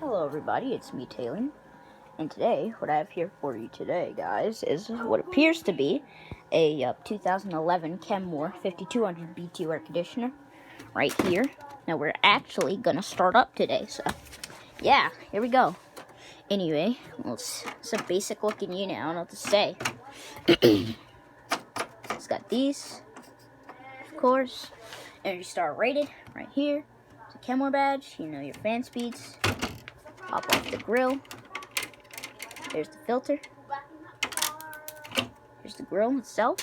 Hello everybody, it's me Taylor, and today, what I have here for you today, guys, is what appears to be a 2011 Kenmore 5200 BTU air conditioner, right here. Now we're actually gonna start up today, so yeah, here we go. Anyway, well, it's a basic looking unit, I don't know what to say. It's got these, of course, Energy Star rated, right here. It's a Kenmore badge, you know your fan speeds. Pop off the grill. There's the filter. Here's the grill itself.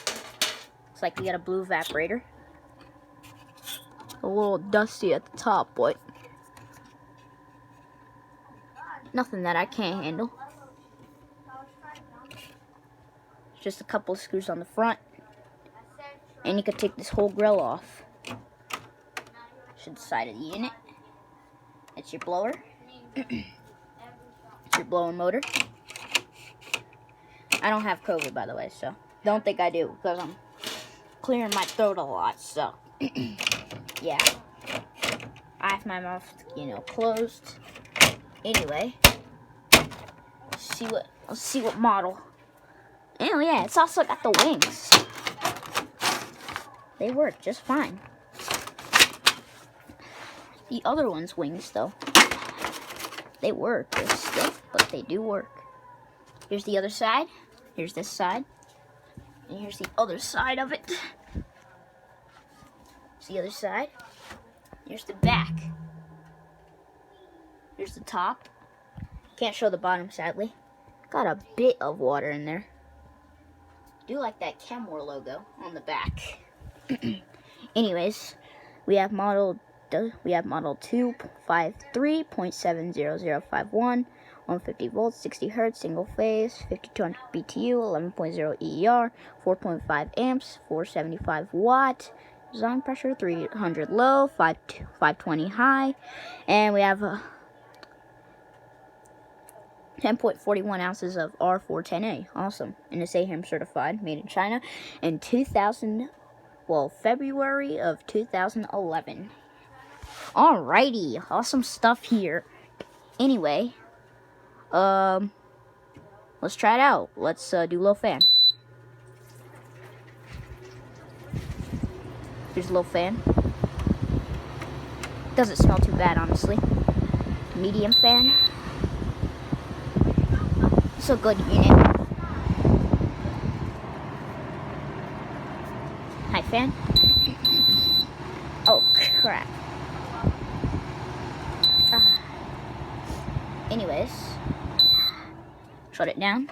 Looks like we got a blue evaporator. A little dusty at the top, but nothing that I can't handle. Just a couple of screws on the front. And you can take this whole grill off. To the side of the unit. That's your blower. It's your blower motor. I don't have COVID, by the way, so don't think I do, because I'm clearing my throat a lot, so yeah. I have my mouth, closed. Anyway, let's see what model. Oh yeah, it's also got the wings. They work just fine. The other one's wings, though, they work. They're stiff, but they do work. Here's the other side. Here's this side. And here's the other side of it. Here's the other side. Here's the back. Here's the top. Can't show the bottom, sadly. Got a bit of water in there. Do like that Kenmore logo on the back. Anyways, we have model 253.70051, 150 volts, 60 hertz, single phase, 5200 BTU, 11.0 EER, 4.5 amps, 475 watt, design pressure 300 low, 520 high, and we have 10.41 ounces of R410A. Awesome. And it's AHAM certified, made in China, in February of 2011. Alrighty, awesome stuff here. Anyway, let's try it out. Let's do low fan. Here's low fan. Doesn't smell too bad, honestly. Medium fan. It's a good unit. High fan. Oh crap. Anyways, shut it down.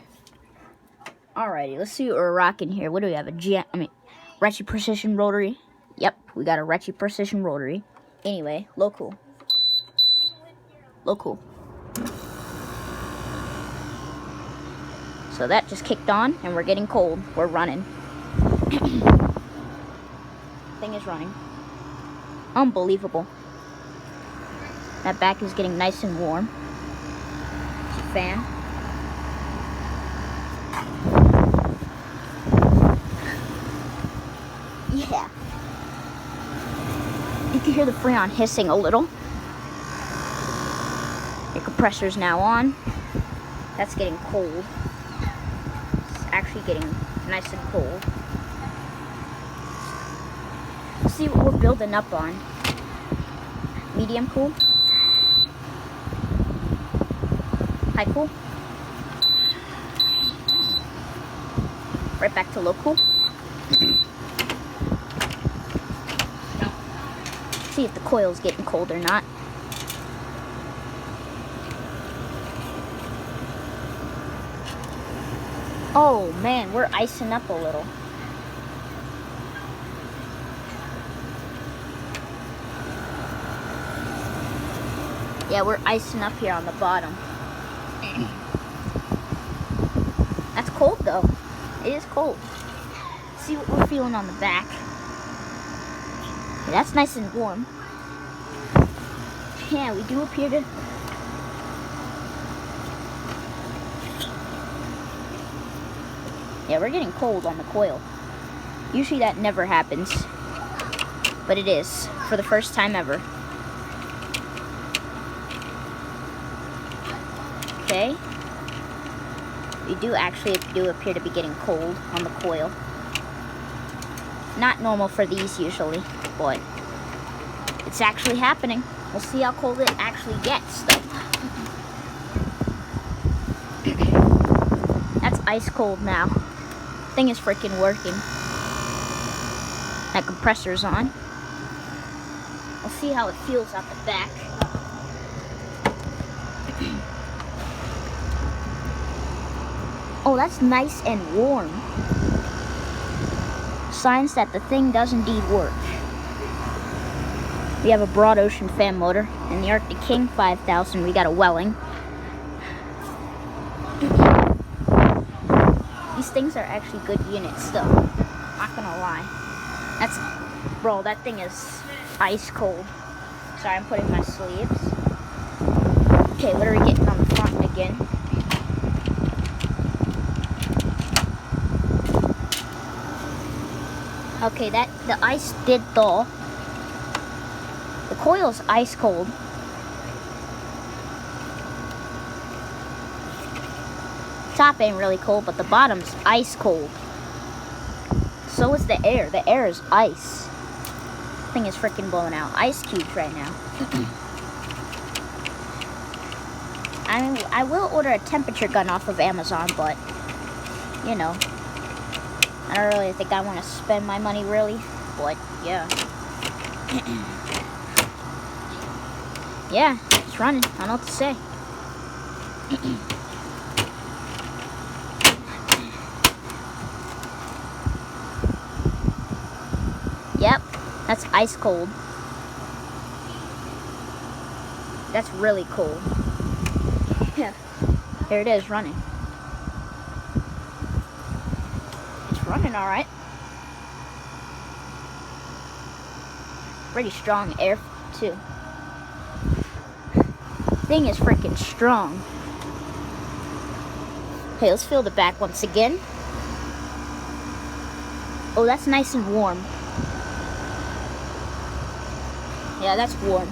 Alrighty, let's see what we're rocking here. What do we have? Retchy Precision Rotary. Yep, we got a Retchy Precision Rotary. Anyway, low cool. Low cool. So that just kicked on, and we're getting cold. We're running. Thing is running. Unbelievable. That back is getting nice and warm. Fan. Yeah. You can hear the Freon hissing a little. Your compressor's now on. That's getting cold. It's actually getting nice and cold. Let's see what we're building up on. Medium cool. High cool. Right back to low cool. See if the coil's getting cold or not. Oh man, we're icing up a little. Yeah, we're icing up here on the bottom. That's cold though. It is cold. Let's see what we're feeling on the back. Yeah, that's nice and warm. Yeah, we do appear to... Yeah, we're getting cold on the coil. Usually that never happens. But it is, for the first time ever. Okay. You do actually appear to be getting cold on the coil. Not normal for these usually, but it's actually happening. We'll see how cold it actually gets, though. That's ice cold now. Thing is freaking working. That compressor's on. We'll see how it feels out the back. Oh, that's nice and warm. Signs that the thing does indeed work. We have a broad ocean fan motor. In the Arctic King 5000, we got a Welling. These things are actually good units, though. Not gonna lie. Bro, that thing is ice cold. Sorry, I'm putting my sleeves. Okay, what are we getting on the front again? Okay, the ice did thaw. The coil's ice cold. Top ain't really cold, but the bottom's ice cold. So is the air. The air is ice. Thing is freaking blowing out. Ice cubes right now. I will order a temperature gun off of Amazon, but you know, I don't really think I want to spend my money really, but yeah. Yeah, it's running. I don't know what to say. Yep, that's ice cold. That's really cold. Yeah, here it is running. It's running all right. Pretty strong air too. Thing is freaking strong. Okay, let's feel the back once again. Oh, that's nice and warm. Yeah, that's warm.